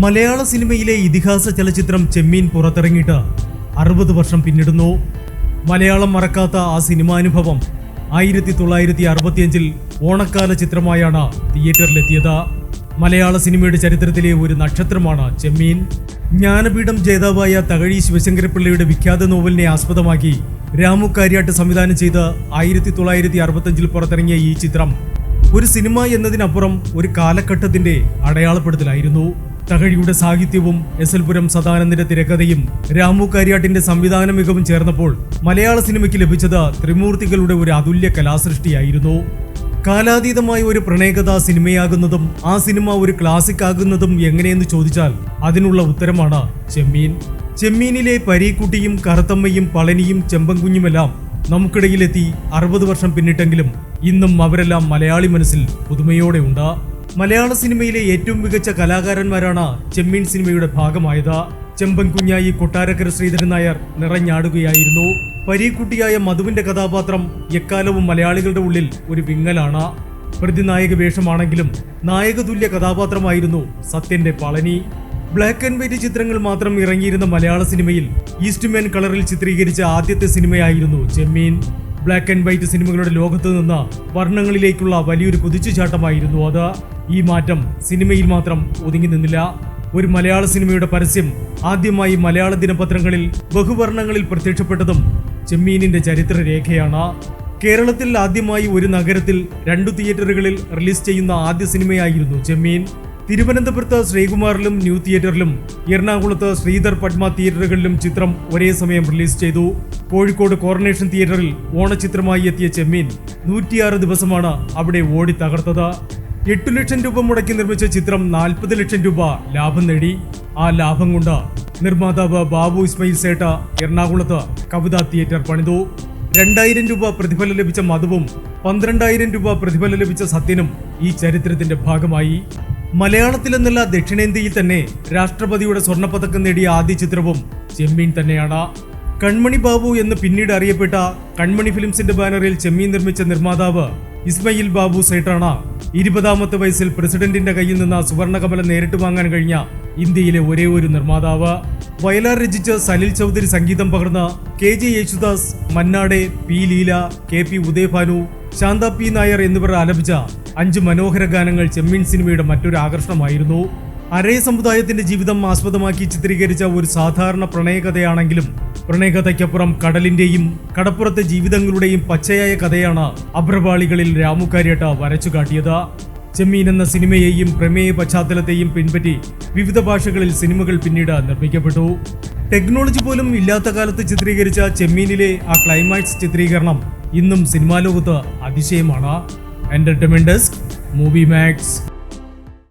മലയാള സിനിമയിലെ ഇതിഹാസ ചലച്ചിത്രം ചെമ്മീൻ പുറത്തിറങ്ങിയിട്ട് 60 വർഷം പിന്നിടുന്നു. മലയാളം മറക്കാത്ത ആ സിനിമാനുഭവം 1965 ഓണക്കാല ചിത്രമായാണ് തിയേറ്ററിലെത്തിയത്. മലയാള സിനിമയുടെ ചരിത്രത്തിലെ ഒരു നക്ഷത്രമാണ് ചെമ്മീൻ. ജ്ഞാനപീഠം ജേതാവായ തകഴി ശിവശങ്കരപ്പിള്ളയുടെ വിഖ്യാത നോവലിനെ ആസ്പദമാക്കി രാമു കാര്യാട്ട് സംവിധാനം ചെയ്ത് 1965 പുറത്തിറങ്ങിയ ഈ ചിത്രം ഒരു സിനിമ എന്നതിനപ്പുറം ഒരു കാലഘട്ടത്തിന്റെ അടയാളപ്പെടുത്തലായിരുന്നു. തകഴിയുടെ സാഹിത്യവും എസ്.എൽ. പുരം സദാനന്ദന്റെ തിരക്കഥയും രാമു കാര്യാട്ടിന്റെ സംവിധാന മികവും ചേർന്നപ്പോൾ മലയാള സിനിമയ്ക്ക് ലഭിച്ചത് ത്രിമൂർത്തികളുടെ ഒരു അതുല്യ കലാസൃഷ്ടിയായിരുന്നു. കാലാതീതമായ ഒരു പ്രണയകഥ സിനിമയാകുന്നതും ആ സിനിമ ഒരു ക്ലാസിക് ആകുന്നതും എങ്ങനെയെന്ന് ചോദിച്ചാൽ അതിനുള്ള ഉത്തരമാണ് ചെമ്മീൻ. ചെമ്മീനിലെ പരീക്കുട്ടിയും കറുത്തമ്മയും പളനിയും ചെമ്പൻകുഞ്ഞുമെല്ലാം നമുക്കിടയിലെത്തി 60 വർഷം പിന്നിട്ടെങ്കിലും ഇന്നും അവരെല്ലാം മലയാളി മനസ്സിൽ പുതുമയോടെ ഉണ്ട്. മലയാള സിനിമയിലെ ഏറ്റവും മികച്ച കലാകാരന്മാരാണ് ചെമ്മീൻ സിനിമയുടെ ഭാഗമായത്. ചെമ്പൻകുഞ്ഞായി കൊട്ടാരക്കര ശ്രീധരൻ നായർ നിറഞ്ഞാടുകയായിരുന്നു. പരീക്കുട്ടിയായ മധുവിന്റെ കഥാപാത്രം എക്കാലവും മലയാളികളുടെ ഉള്ളിൽ ഒരു വിങ്ങലാണ്. പ്രതിനായക വേഷമാണെങ്കിലും നായകതുല്യ കഥാപാത്രമായിരുന്നു സത്യന്റെ പളനി. ബ്ലാക്ക് ആൻഡ് വൈറ്റ് ചിത്രങ്ങൾ മാത്രം ഇറങ്ങിയിരുന്ന മലയാള സിനിമയിൽ ഈസ്റ്റ്മാൻ കളറിൽ ചിത്രീകരിച്ച ആദ്യത്തെ സിനിമയായിരുന്നു ചെമ്മീൻ. ബ്ലാക്ക് ആൻഡ് വൈറ്റ് സിനിമകളുടെ ലോകത്ത് നിന്ന് വർണ്ണങ്ങളിലേക്കുള്ള വലിയൊരു കുതിച്ചുചാട്ടമായിരുന്നു അത്. ഈ മാറ്റം സിനിമയിൽ മാത്രം ഒതുങ്ങി നിന്നില്ല. ഒരു മലയാള സിനിമയുടെ പരസ്യം ആദ്യമായി മലയാള ദിനപത്രങ്ങളിൽ ബഹുവർണ്ണങ്ങളിൽ പ്രത്യക്ഷപ്പെട്ടതും ചെമ്മീനിന്റെ ചരിത്രരേഖയാണ്. കേരളത്തിൽ ആദ്യമായി ഒരു നഗരത്തിൽ 2 തിയേറ്ററുകളിൽ റിലീസ് ചെയ്യുന്ന ആദ്യ സിനിമയായിരുന്നു ചെമ്മീൻ. തിരുവനന്തപുരത്ത് ശ്രീകുമാറിലും ന്യൂ തിയേറ്ററിലും എറണാകുളത്ത് ശ്രീധർ പത്മ തിയേറ്ററുകളിലും ചിത്രം ഒരേ സമയം റിലീസ് ചെയ്തു. കോഴിക്കോട് കോർണേഷൻ തിയേറ്ററിൽ ഓണച്ചിത്രമായി എത്തിയ ചെമ്മീൻ 106 ദിവസമാണ് അവിടെ ഓടി തകർത്തത്. 8 ലക്ഷം രൂപ മുടക്കി നിർമ്മിച്ച ചിത്രം 40 ലക്ഷം രൂപ ലാഭം നേടി. ആ ലാഭം കൊണ്ട് നിർമ്മാതാവ് ബാബു ഇസ്മയിൽ സേട്ട എറണാകുളത്ത് കവിതാ തിയേറ്റർ പണിതു. 2000 രൂപ പ്രതിഫലം ലഭിച്ച മധുവും 12000 രൂപ പ്രതിഫലം ലഭിച്ച സത്യനും ഈ ചരിത്രത്തിന്റെ ഭാഗമായി. മലയാളത്തിലെന്നല്ല ദക്ഷിണേന്ത്യയിൽ തന്നെ രാഷ്ട്രപതിയുടെ സ്വർണ്ണപ്പതക്കം നേടിയ ആദ്യ ചിത്രവും ചെമ്മീൻ തന്നെയാണ്. കൺമണി ബാബു എന്ന് പിന്നീട് അറിയപ്പെട്ട കൺമണി ഫിലിംസിന്റെ ബാനറിൽ ചെമ്മീൻ നിർമ്മിച്ച നിർമ്മാതാവ് ഇസ്മയിൽ ബാബു സേട്ടാണ് 20ാമത്തെ വയസ്സിൽ പ്രസിഡന്റിന്റെ കയ്യിൽ നിന്ന് സുവർണകമലം നേരിട്ട് വാങ്ങാൻ കഴിഞ്ഞ ഇന്ത്യയിലെ ഒരേ ഒരു നിർമ്മാതാവ്. വയലാർ രചിച്ച് സലിൽ ചൗധരി സംഗീതം പകർന്ന K J. Yesudas, Manna Dey, P. Leela, K P. Udayabhanu, Santha P. Nair എന്നിവർ ആലപിച്ച 5 മനോഹര ഗാനങ്ങൾ ചെമ്മീൻ സിനിമയുടെ മറ്റൊരു ആകർഷണമായിരുന്നു. അരേ സമുദായത്തിന്റെ ജീവിതം ആസ്പദമാക്കി ചിത്രീകരിച്ച ഒരു സാധാരണ പ്രണയകഥയാണെങ്കിലും പ്രണയകഥയ്ക്കപ്പുറം കടലിന്റെയും കടപ്പുറത്തെ ജീവിതങ്ങളുടെയും പച്ചയായ കഥയാണ് അഭ്രപാളികളിൽ രാമു കാര്യാട്ട് വരച്ചു കാട്ടിയത്. ചെമ്മീൻ എന്ന സിനിമയെയും പ്രമേയ പശ്ചാത്തലത്തെയും പിൻപറ്റി വിവിധ ഭാഷകളിൽ സിനിമകൾ പിന്നീട് നിർമ്മിക്കപ്പെട്ടു. ടെക്നോളജി പോലും ഇല്ലാത്ത കാലത്ത് ചിത്രീകരിച്ച ചെമ്മീനിലെ ആ ക്ലൈമാക്സ് ചിത്രീകരണം ഇന്നും സിനിമാ ലോകത്ത് അതിശയമാണ്. Entertainment desk, Movie max.